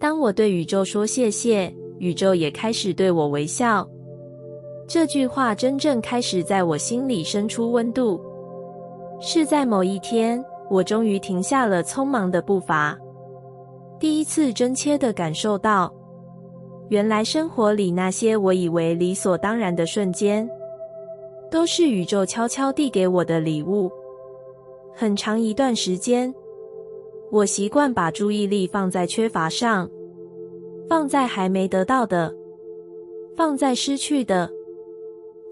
当我对宇宙说谢谢，宇宙也开始对我微笑。这句话真正开始在我心里生出温度。是在某一天，我终于停下了匆忙的步伐，第一次真切地感受到，原来生活里那些我以为理所当然的瞬间，都是宇宙悄悄递给我的礼物。很长一段时间，我习惯把注意力放在缺乏上，放在还没得到的，放在失去的，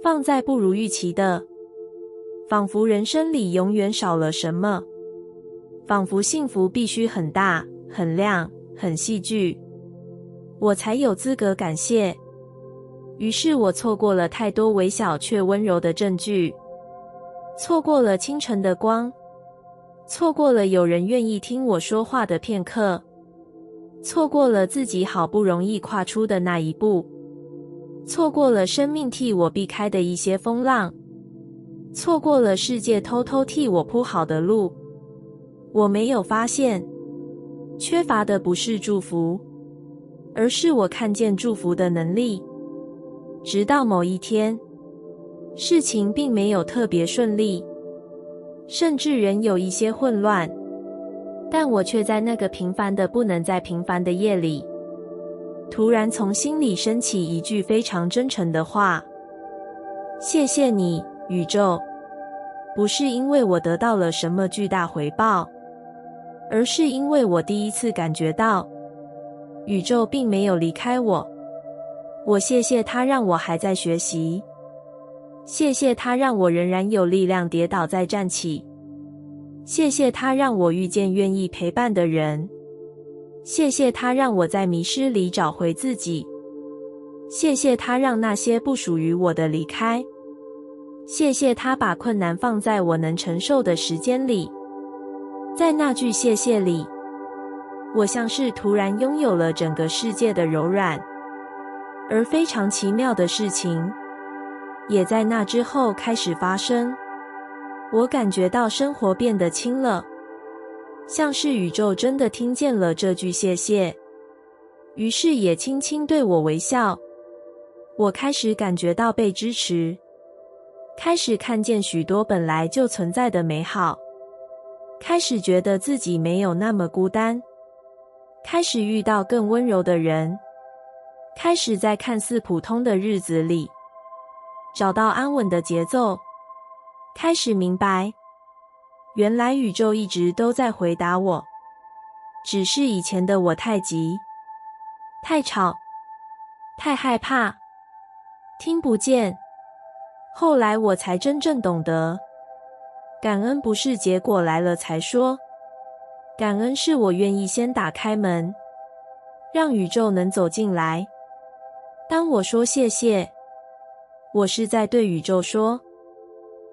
放在不如预期的，仿佛人生里永远少了什么，仿佛幸福必须很大、很亮、很戏剧，我才有资格感谢。于是我错过了太多微小却温柔的证据，错过了清晨的光，错过了有人愿意听我说话的片刻，错过了自己好不容易跨出的那一步，错过了生命替我避开的一些风浪，错过了世界偷偷替我铺好的路。我没有发现，缺乏的不是祝福，而是我看见祝福的能力。直到某一天，事情并没有特别顺利，甚至仍有一些混乱，但我却在那个平凡的不能再平凡的夜里，突然从心里升起一句非常真诚的话：谢谢你，宇宙。不是因为我得到了什么巨大回报，而是因为我第一次感觉到，宇宙并没有离开我。我谢谢它让我还在学习，谢谢它让我仍然有力量跌倒再站起，谢谢它让我遇见愿意陪伴的人，谢谢它让我在迷失里找回自己，谢谢它让那些不属于我的离开，谢谢它把困难放在我能承受的时间里。在那句谢谢里，我像是突然拥有了整个世界的柔软，而非常奇妙的事情也在那之后开始发生。我感觉到生活变得轻了，像是宇宙真的听见了这句谢谢，于是也轻轻对我微笑。我开始感觉到被支持，开始看见许多本来就存在的美好，开始觉得自己没有那么孤单，开始遇到更温柔的人，开始在看似普通的日子里找到安稳的节奏，开始明白，原来宇宙一直都在回答我，只是以前的我太急、太吵、太害怕，听不见。后来我才真正懂得，感恩不是结果来了才说，感恩是我愿意先打开门，让宇宙能走进来。当我说谢谢，我是在对宇宙说，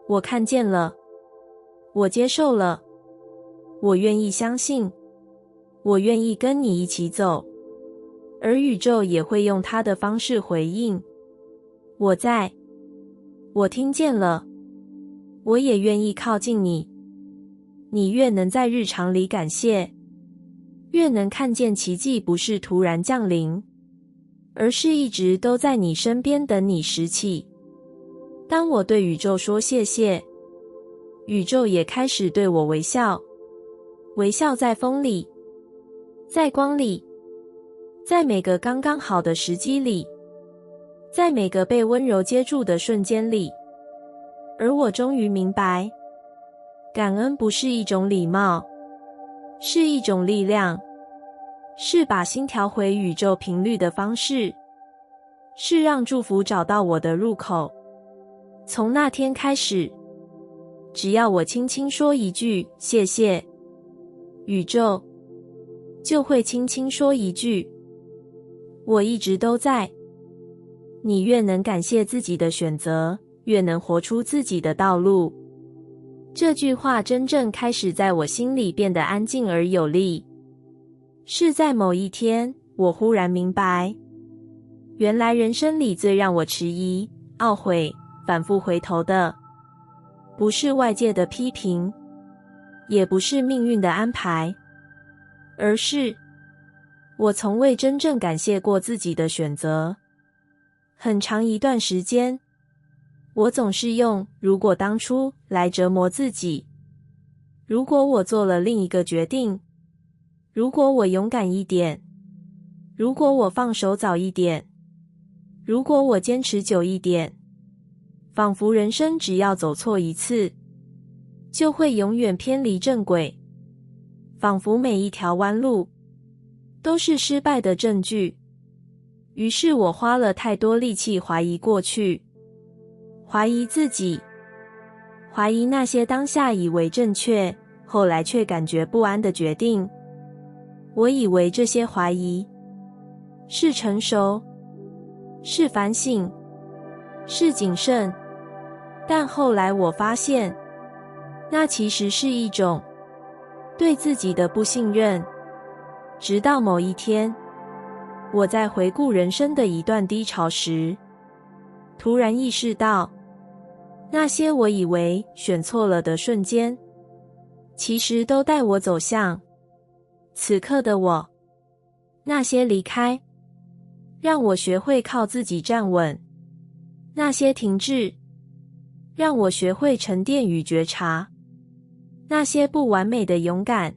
我看见了，我接受了，我愿意相信，我愿意跟你一起走，而宇宙也会用它的方式回应。我听见了，我也愿意靠近你。你越能在日常里感谢，越能看见奇迹不是突然降临，而是一直都在你身边等你拾起。当我对宇宙说谢谢，宇宙也开始对我微笑，微笑在风里，在光里，在每个刚刚好的时机里，在每个被温柔接住的瞬间里。而我终于明白，感恩不是一种礼貌，是一种力量，是把心调回宇宙频率的方式，是让祝福找到我的入口。从那天开始，只要我轻轻说一句谢谢，宇宙就会轻轻说一句我一直都在。你越能感谢自己的选择，越能活出自己的道路。这句话真正开始在我心里变得安静而有力。是在某一天，我忽然明白，原来人生里最让我迟疑、懊悔、反复回头的，不是外界的批评，也不是命运的安排，而是我从未真正感谢过自己的选择。很长一段时间，我总是用"如果当初"来折磨自己。如果我做了另一个决定，如果我勇敢一点，如果我放手早一点，如果我坚持久一点，仿佛人生只要走错一次，就会永远偏离正轨，仿佛每一条弯路都是失败的证据。于是我花了太多力气怀疑过去，怀疑自己，怀疑那些当下以为正确，后来却感觉不安的决定。我以为这些怀疑是成熟，是反省，是谨慎，但后来我发现，那其实是一种对自己的不信任。直到某一天，我在回顾人生的一段低潮时，突然意识到，那些我以为选错了的瞬间，其实都带我走向此刻的我。那些离开，让我学会靠自己站稳；那些停滞，让我学会沉淀与觉察；那些不完美的勇敢，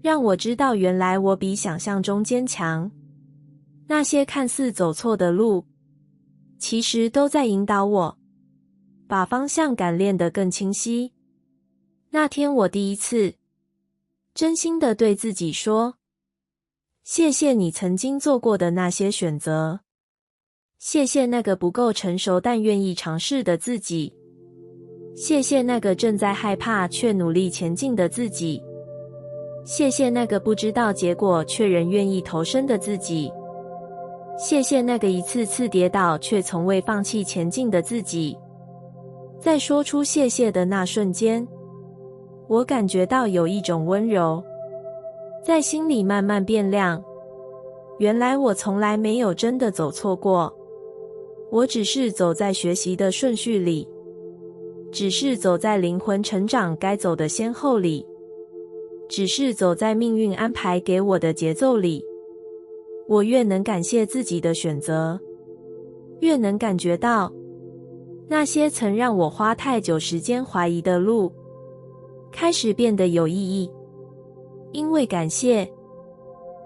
让我知道原来我比想象中坚强；那些看似走错的路，其实都在引导我，把方向感练得更清晰。那天我第一次真心地对自己说，谢谢你曾经做过的那些选择，谢谢那个不够成熟但愿意尝试的自己，谢谢那个正在害怕却努力前进的自己，谢谢那个不知道结果却仍愿意投身的自己，谢谢那个一次次跌倒却从未放弃前进的自己。在说出谢谢的那瞬间，我感觉到有一种温柔在心里慢慢变亮。原来我从来没有真的走错过，我只是走在学习的顺序里，只是走在灵魂成长该走的先后里，只是走在命运安排给我的节奏里。我越能感谢自己的选择，越能感觉到那些曾让我花太久时间怀疑的路，开始变得有意义。因为感谢，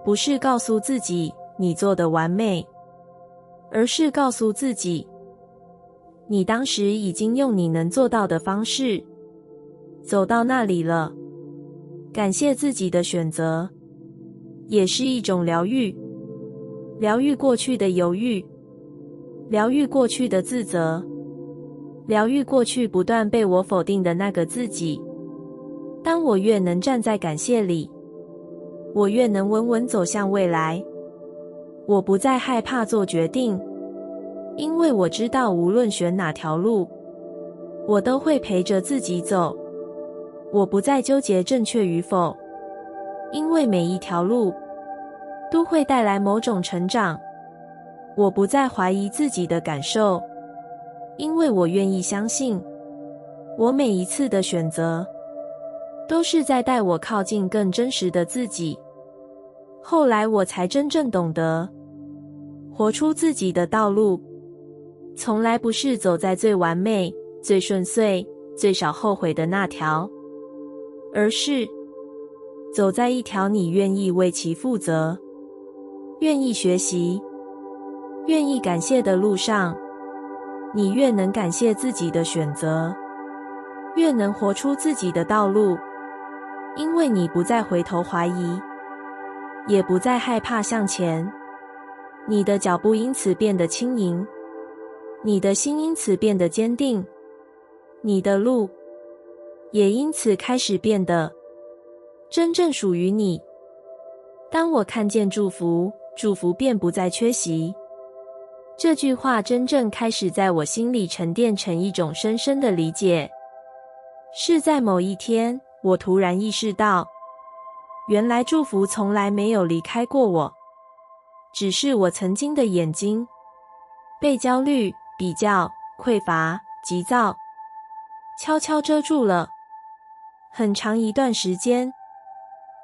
不是告诉自己你做得完美，而是告诉自己，你当时已经用你能做到的方式走到那里了。感谢自己的选择，也是一种疗愈，疗愈过去的犹豫，疗愈过去的自责，疗愈过去不断被我否定的那个自己。当我越能站在感谢里，我越能稳稳走向未来。我不再害怕做决定，因为我知道无论选哪条路，我都会陪着自己走。我不再纠结正确与否，因为每一条路都会带来某种成长。我不再怀疑自己的感受，因为我愿意相信，我每一次的选择都是在带我靠近更真实的自己。后来我才真正懂得，活出自己的道路，从来不是走在最完美、最顺遂、最少后悔的那条，而是走在一条你愿意为其负责，愿意学习，愿意感谢的路上。你越能感谢自己的选择，越能活出自己的道路，因为你不再回头怀疑，也不再害怕向前。你的脚步因此变得轻盈，你的心因此变得坚定，你的路也因此开始变得真正属于你。当我看见祝福，祝福便不再缺席。这句话真正开始在我心里沉淀成一种深深的理解。是在某一天，我突然意识到，原来祝福从来没有离开过我，只是我曾经的眼睛被焦虑、比较、匮乏、急躁悄悄遮住了。很长一段时间，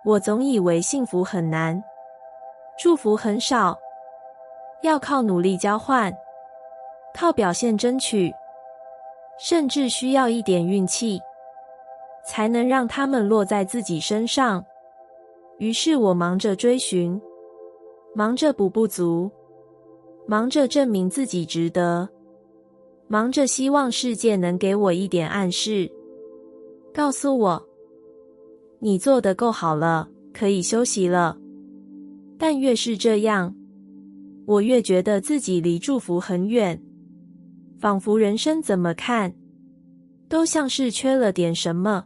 我总以为幸福很难，祝福很少，要靠努力交换，靠表现争取，甚至需要一点运气，才能让他们落在自己身上。于是我忙着追寻，忙着补不足，忙着证明自己值得，忙着希望世界能给我一点暗示，告诉我，你做得够好了，可以休息了。但越是这样，我越觉得自己离祝福很远，仿佛人生怎么看，都像是缺了点什么。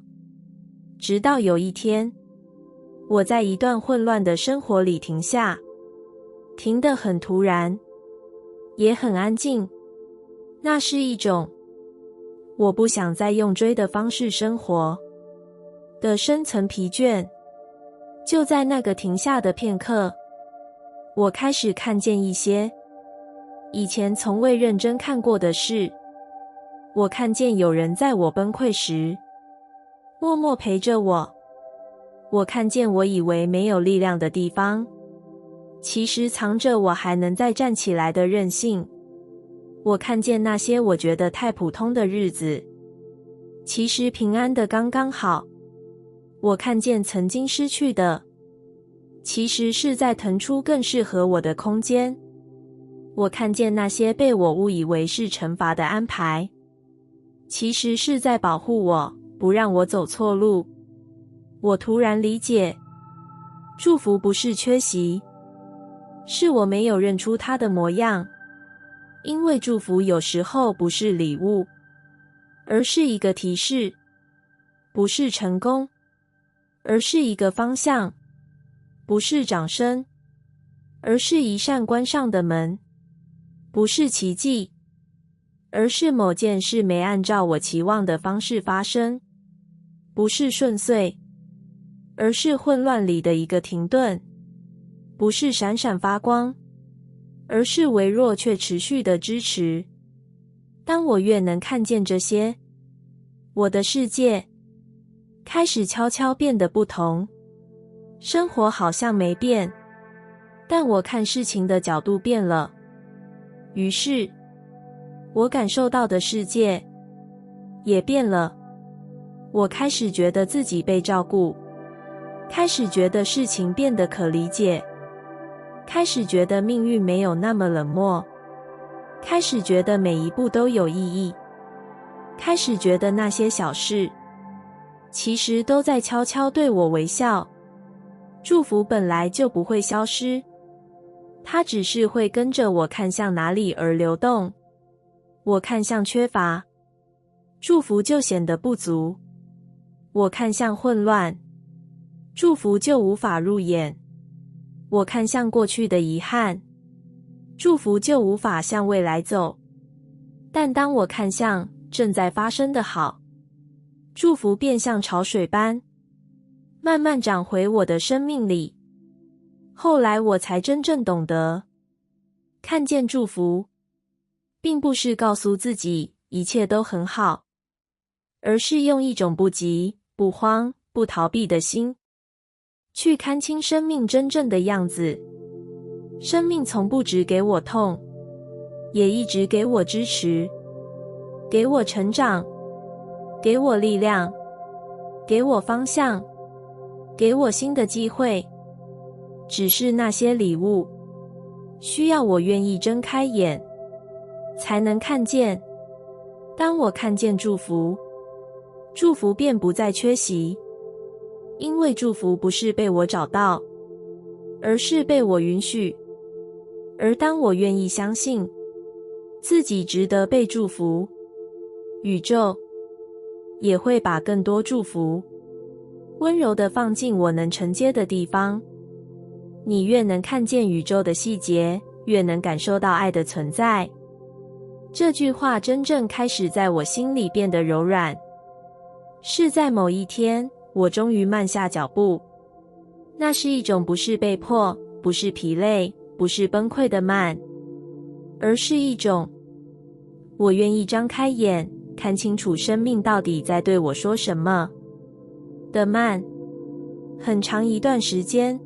直到有一天，我在一段混乱的生活里停下，停得很突然，也很安静。那是一种我不想再用追的方式生活的深层疲倦。就在那个停下的片刻，我开始看见一些以前从未认真看过的事。我看见有人在我崩溃时默默陪着我，我看见我以为没有力量的地方，其实藏着我还能再站起来的韧性。我看见那些我觉得太普通的日子，其实平安的刚刚好。我看见曾经失去的，其实是在腾出更适合我的空间。我看见那些被我误以为是惩罚的安排，其实是在保护我，不让我走错路。我突然理解，祝福不是缺席，是我没有认出它的模样。因为祝福有时候不是礼物，而是一个提示；不是成功，而是一个方向；不是掌声，而是一扇关上的门；不是奇迹，而是某件事没按照我期望的方式发生；不是顺遂，而是混乱里的一个停顿；不是闪闪发光，而是微弱却持续的支持。当我越能看见这些，我的世界开始悄悄变得不同。生活好像没变，但我看事情的角度变了。于是，我感受到的世界也变了。我开始觉得自己被照顾，开始觉得事情变得可理解，开始觉得命运没有那么冷漠，开始觉得每一步都有意义，开始觉得那些小事其实都在悄悄对我微笑。祝福本来就不会消失，它只是会跟着我看向哪里而流动。我看向缺乏，祝福就显得不足；我看向混乱，祝福就无法入眼；我看向过去的遗憾，祝福就无法向未来走。但当我看向正在发生的好，祝福便像潮水般慢慢涨回我的生命里。后来我才真正懂得，看见祝福并不是告诉自己一切都很好，而是用一种不急、不慌、不逃避的心去看清生命真正的样子。生命从不只给我痛，也一直给我支持，给我成长，给我力量，给我方向，给我新的机会。只是那些礼物需要我愿意睁开眼才能看见。当我看见祝福，祝福便不再缺席，因为祝福不是被我找到，而是被我允许。而当我愿意相信自己值得被祝福，宇宙也会把更多祝福温柔地放进我能承接的地方。你越能看见宇宙的细节，越能感受到爱的存在。这句话真正开始在我心里变得柔软，是在某一天，我终于慢下脚步。那是一种不是被迫，不是疲累，不是崩溃的慢，而是一种我愿意张开眼，看清楚生命到底在对我说什么的慢。很长一段时间，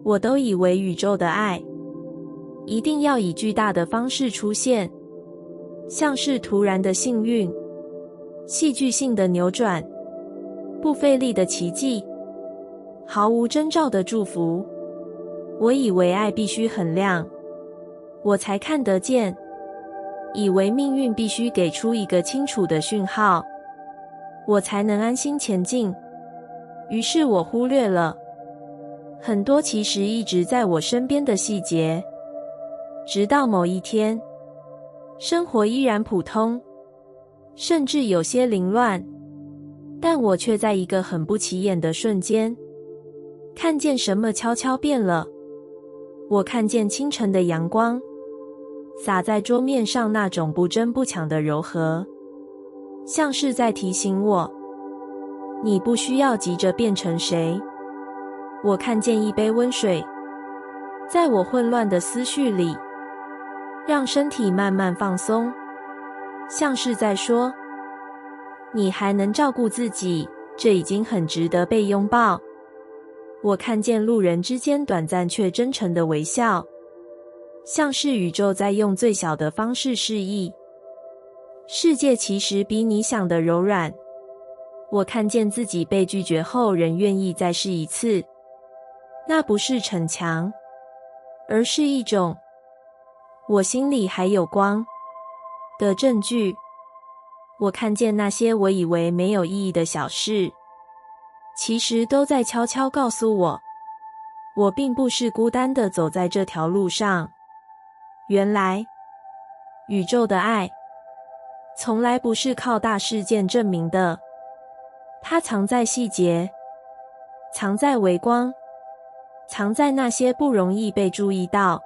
我都以为宇宙的爱一定要以巨大的方式出现，像是突然的幸运、戏剧性的扭转、不费力的奇迹、毫无征兆的祝福。我以为爱必须很亮，我才看得见，以为命运必须给出一个清楚的讯号，我才能安心前进。于是我忽略了很多其实一直在我身边的细节，直到某一天，生活依然普通，甚至有些凌乱，但我却在一个很不起眼的瞬间，看见什么悄悄变了。我看见清晨的阳光洒在桌面上，那种不争不抢的柔和，像是在提醒我，你不需要急着变成谁。我看见一杯温水，在我混乱的思绪里，让身体慢慢放松，像是在说，你还能照顾自己，这已经很值得被拥抱。我看见路人之间短暂却真诚的微笑，像是宇宙在用最小的方式示意，世界其实比你想的柔软。我看见自己被拒绝后仍愿意再试一次，那不是逞强，而是一种我心里还有光的证据。我看见那些我以为没有意义的小事，其实都在悄悄告诉我，我并不是孤单地走在这条路上。原来，宇宙的爱从来不是靠大事件证明的，它藏在细节，藏在微光，藏在那些不容易被注意到，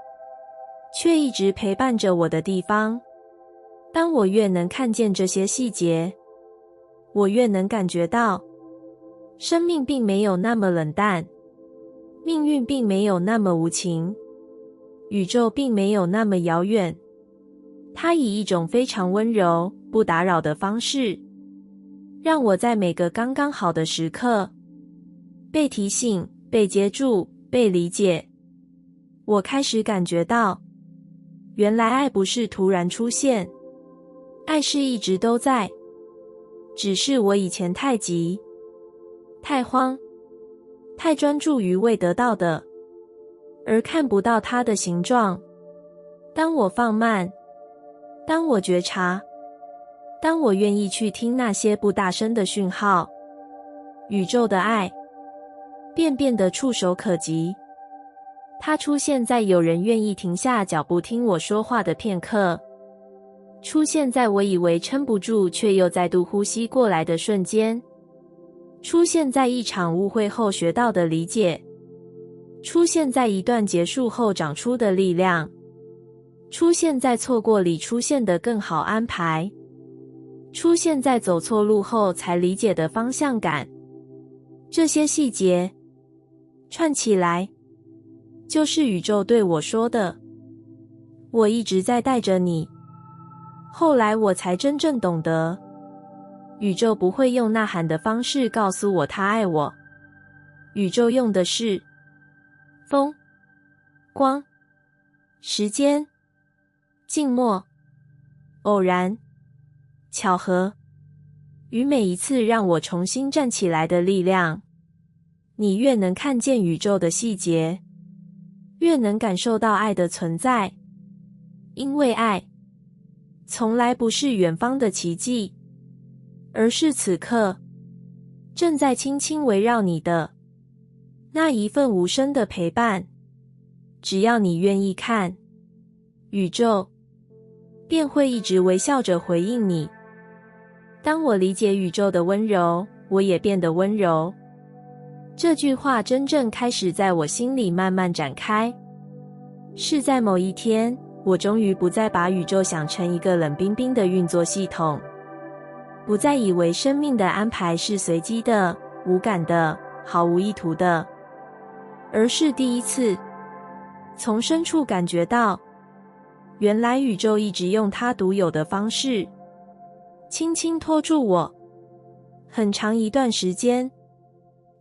却一直陪伴着我的地方。当我越能看见这些细节，我越能感觉到，生命并没有那么冷淡，命运并没有那么无情，宇宙并没有那么遥远。它以一种非常温柔、不打扰的方式，让我在每个刚刚好的时刻，被提醒、被接住、被理解。我开始感觉到，原来爱不是突然出现，爱是一直都在，只是我以前太急、太慌、太专注于未得到的，而看不到它的形状。当我放慢，当我觉察，当我愿意去听那些不大声的讯号，宇宙的爱便变得触手可及。它出现在有人愿意停下脚步听我说话的片刻，出现在我以为撑不住却又再度呼吸过来的瞬间，出现在一场误会后学到的理解，出现在一段结束后长出的力量，出现在错过里出现的更好安排，出现在走错路后才理解的方向感。这些细节串起来，就是宇宙对我说的，我一直在带着你。后来我才真正懂得，宇宙不会用呐喊的方式告诉我他爱我，宇宙用的是风、光、时间、静默、偶然、巧合，与每一次让我重新站起来的力量。你越能看见宇宙的细节，越能感受到爱的存在，因为爱从来不是远方的奇迹，而是此刻正在轻轻围绕你的那一份无声的陪伴。只要你愿意看，宇宙便会一直微笑着回应你。当我理解宇宙的温柔，我也变得温柔。这句话真正开始在我心里慢慢展开，是在某一天，我终于不再把宇宙想成一个冷冰冰的运作系统，不再以为生命的安排是随机的、无感的、毫无意图的，而是第一次从深处感觉到，原来宇宙一直用它独有的方式轻轻拖住我。很长一段时间，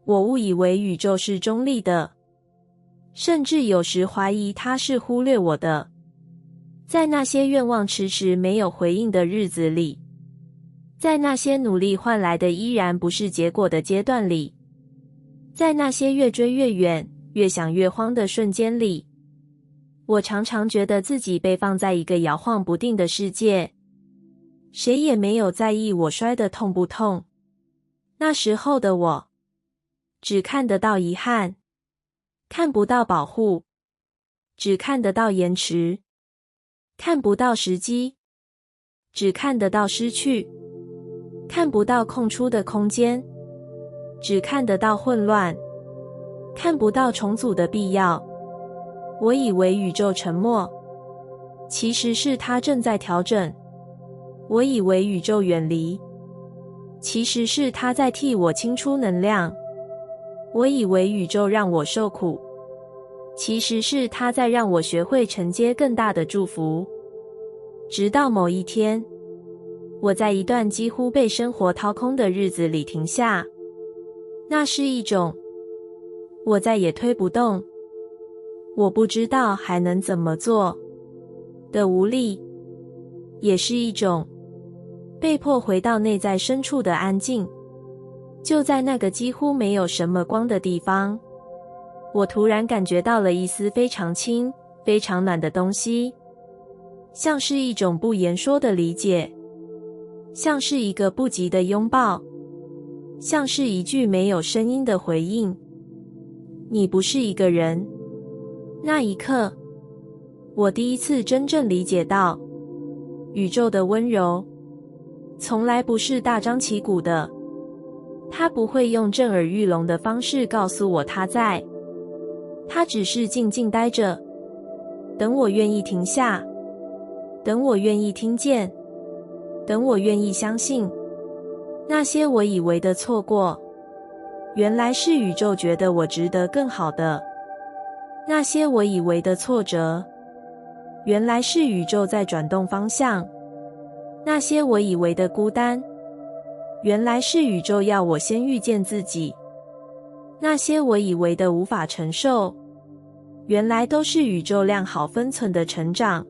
我误以为宇宙是中立的，甚至有时怀疑它是忽略我的。在那些愿望迟迟没有回应的日子里，在那些努力换来的依然不是结果的阶段里，在那些越追越远、越想越慌的瞬间里，我常常觉得自己被放在一个摇晃不定的世界，谁也没有在意我摔得痛不痛。那时候的我，只看得到遗憾，看不到保护，只看得到延迟，看不到时机，只看得到失去，看不到空出的空间，只看得到混乱，看不到重组的必要。我以为宇宙沉默，其实是它正在调整。我以为宇宙远离，其实是它在替我清出能量。我以为宇宙让我受苦，其实是它在让我学会承接更大的祝福。直到某一天，我在一段几乎被生活掏空的日子里停下。那是一种我再也推不动，我不知道还能怎么做的无力，也是一种被迫回到内在深处的安静。就在那个几乎没有什么光的地方，我突然感觉到了一丝非常轻、非常暖的东西，像是一种不言说的理解，像是一个不急的拥抱，像是一句没有声音的回应。你不是一个人。那一刻，我第一次真正理解到，宇宙的温柔从来不是大张旗鼓的，它不会用震耳欲聋的方式告诉我它在，它只是静静待着，等我愿意停下，等我愿意听见，等我愿意相信。那些我以为的错过，原来是宇宙觉得我值得更好的。那些我以为的挫折，原来是宇宙在转动方向。那些我以为的孤单，原来是宇宙要我先遇见自己。那些我以为的无法承受，原来都是宇宙量好分寸的成长。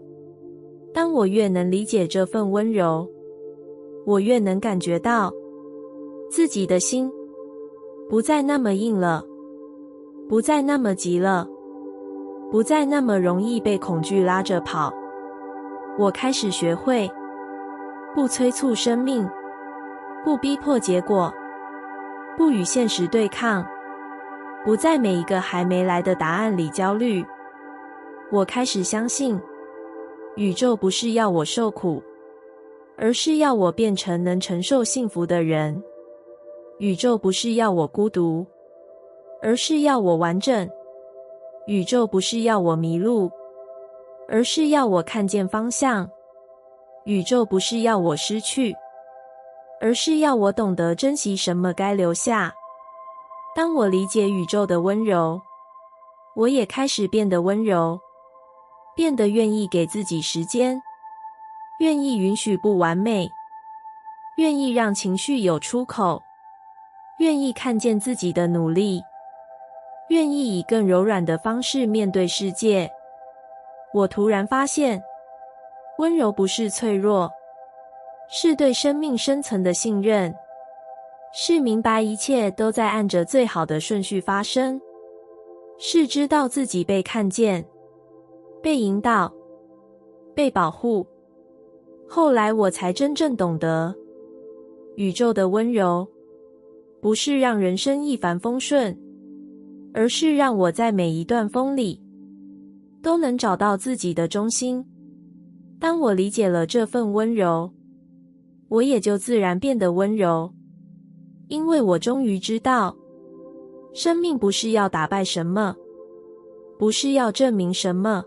当我越能理解这份温柔，我越能感觉到自己的心不再那么硬了，不再那么急了，不再那么容易被恐惧拉着跑。我开始学会不催促生命，不逼迫结果，不与现实对抗，不在每一个还没来的答案里焦虑。我开始相信，宇宙不是要我受苦，而是要我变成能承受幸福的人。宇宙不是要我孤独，而是要我完整。宇宙不是要我迷路，而是要我看见方向。宇宙不是要我失去，而是要我懂得珍惜什么该留下。当我理解宇宙的温柔，我也开始变得温柔，变得愿意给自己时间，愿意允许不完美，愿意让情绪有出口，愿意看见自己的努力，愿意以更柔软的方式面对世界。我突然发现，温柔不是脆弱，是对生命深层的信任，是明白一切都在按着最好的顺序发生，是知道自己被看见，被引导，被保护。后来我才真正懂得，宇宙的温柔不是让人生一帆风顺，而是让我在每一段风里都能找到自己的中心。当我理解了这份温柔，我也就自然变得温柔，因为我终于知道，生命不是要打败什么，不是要证明什么，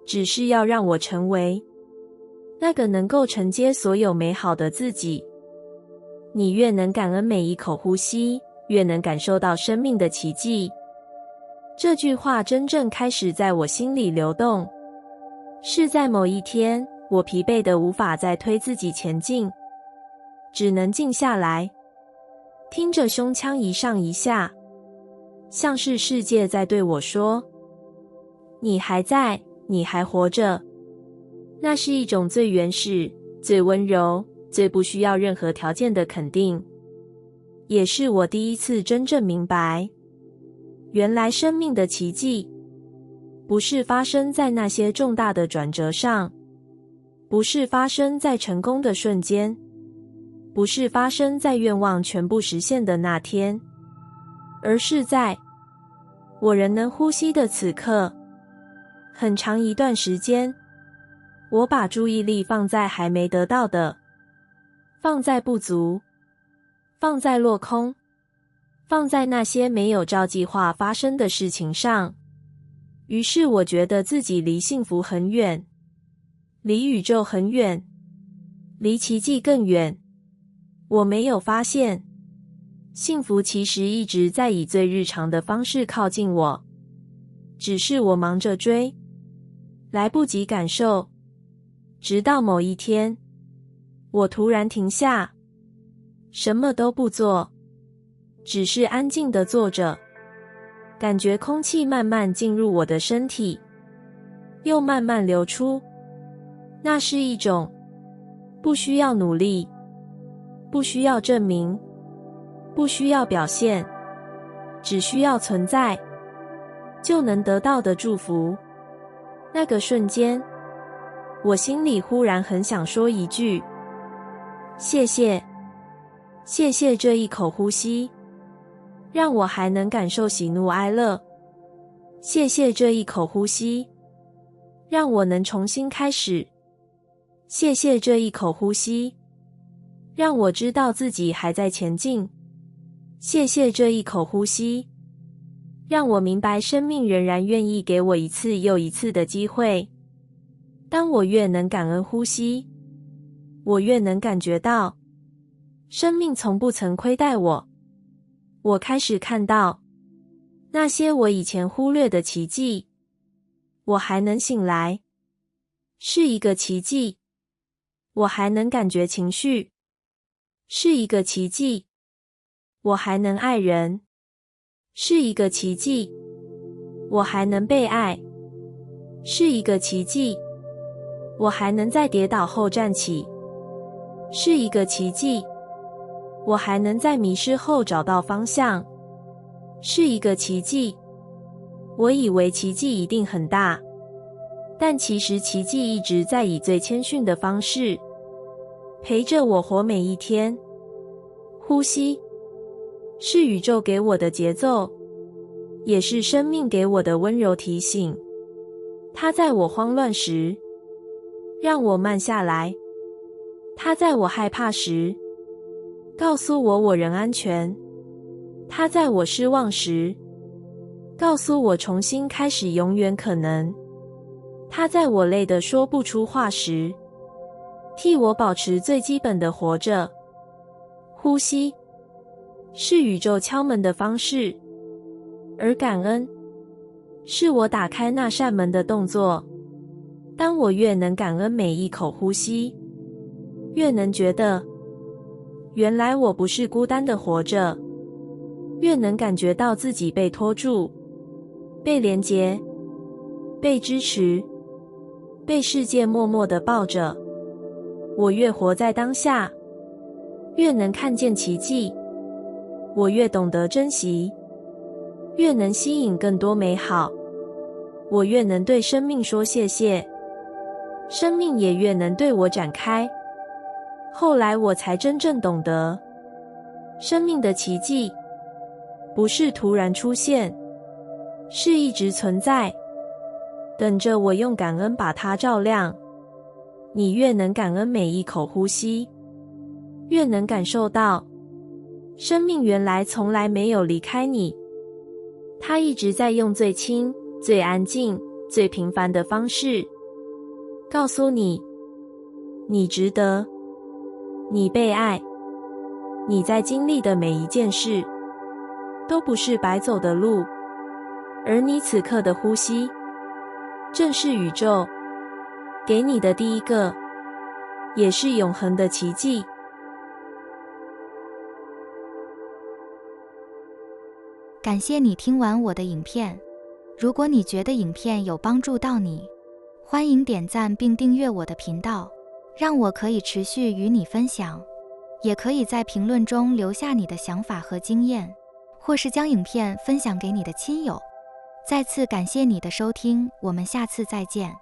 只是要让我成为那个能够承接所有美好的自己。你越能感恩每一口呼吸，越能感受到生命的奇迹。这句话真正开始在我心里流动，是在某一天，我疲惫得无法再推自己前进，只能静下来，听着胸腔一上一下，像是世界在对我说：你还在，你还活着。那是一种最原始、最温柔、最不需要任何条件的肯定，也是我第一次真正明白，原来生命的奇迹不是发生在那些重大的转折上，不是发生在成功的瞬间，不是发生在愿望全部实现的那天，而是在我仍能呼吸的此刻。很长一段时间，我把注意力放在还没得到的，放在不足，放在落空，放在那些没有照计划发生的事情上。于是我觉得自己离幸福很远，离宇宙很远，离奇迹更远。我没有发现，幸福其实一直在以最日常的方式靠近我，只是我忙着追，来不及感受。直到某一天，我突然停下，什么都不做，只是安静地坐着，感觉空气慢慢进入我的身体，又慢慢流出。那是一种不需要努力，不需要证明，不需要表现，只需要存在，就能得到的祝福。那个瞬间，我心里忽然很想说一句：谢谢，谢谢这一口呼吸，让我还能感受喜怒哀乐。谢谢这一口呼吸，让我能重新开始。谢谢这一口呼吸，让我知道自己还在前进。谢谢这一口呼吸，让我明白生命仍然愿意给我一次又一次的机会。当我越能感恩呼吸，我越能感觉到生命从不曾亏待我。我开始看到那些我以前忽略的奇迹。我还能醒来，是一个奇迹。我还能感觉情绪，是一个奇迹。我还能爱人，是一个奇迹。我还能被爱，是一个奇迹。我还能在跌倒后站起，是一个奇迹。我还能在迷失后找到方向，是一个奇迹。我以为奇迹一定很大，但其实奇迹一直在以最谦逊的方式陪着我活每一天。呼吸是宇宙给我的节奏，也是生命给我的温柔提醒。它在我慌乱时让我慢下来，它在我害怕时告诉我仍安全，它在我失望时告诉我重新开始永远可能，它在我累得说不出话时替我保持最基本的活着。呼吸是宇宙敲门的方式，而感恩是我打开那扇门的动作。当我越能感恩每一口呼吸，越能觉得原来我不是孤单的活着，越能感觉到自己被拖住，被连结，被支持，被世界默默地抱着。我越活在当下，越能看见奇迹。我越懂得珍惜，越能吸引更多美好。我越能对生命说谢谢，生命也越能对我展开。后来我才真正懂得，生命的奇迹不是突然出现，是一直存在，等着我用感恩把它照亮。你越能感恩每一口呼吸，越能感受到生命原来从来没有离开你，它一直在用最轻、最安静、最平凡的方式告诉你，你值得，你被爱，你在经历的每一件事都不是白走的路，而你此刻的呼吸正是宇宙给你的第一个，也是永恒的奇迹。感谢你听完我的影片，如果你觉得影片有帮助到你，欢迎点赞并订阅我的频道，让我可以持续与你分享。也可以在评论中留下你的想法和经验，或是将影片分享给你的亲友。再次感谢你的收听，我们下次再见。